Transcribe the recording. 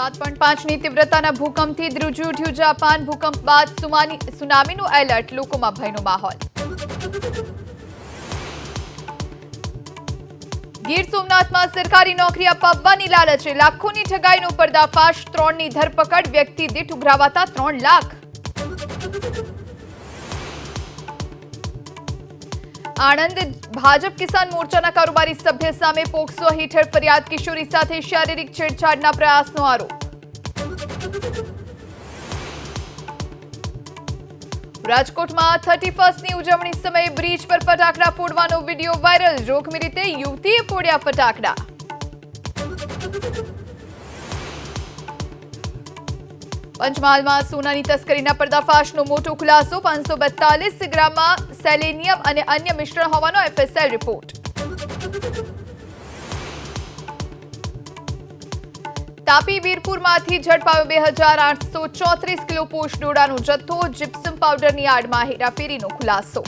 7.5ની તીવ્રતાના ભૂકંપથી ધ્રુજી ઉઠ્યું જાપાન. ભૂકંપ બાદ સુનામીનું એલર્ટ, લોકોમાં ભયનો માહોલ. ગીર સોમનાથમાં સરકારી નોકરી અપાવવાની લાલચે લાખોની ઠગાઈનો પર્દાફાશ. 3ની ધરપકડ, વ્યક્તિ દીઠ ઉઘરાવાતા 3 લાખ. આણંદ ભાજપ કિસાન મોરચાના કારોબારી સભ્ય સામે પોક્સો હેઠળ ફરિયાદ. કિશોરી સાથે શારીરિક છેડછાડના પ્રયાસનો આરોપ. રાજકોટમાં 31ની ઉજવણી સમયે બ્રિજ પર ફટાકડા ફોડવાનો વિડીયો વાયરલ. જોખમી રીતે યુવતીએ ફોડ્યા ફટાકડા. પંચમહાલમાં સોનાની તસ્કરીના પર્દાફાશનો મોટો ખુલાસો. 542 ગ્રામમાં સેલેનિયમ અને અન્ય મિશ્રણ હોવાનો FSL રિપોર્ટ. તાપી વીરપુરમાંથી ઝડપાયો 2834 કિલો પોષ ડોડાનો જથ્થો. જીપ્સમ પાવડરની આડમાં હેરાફેરીનો ખુલાસો.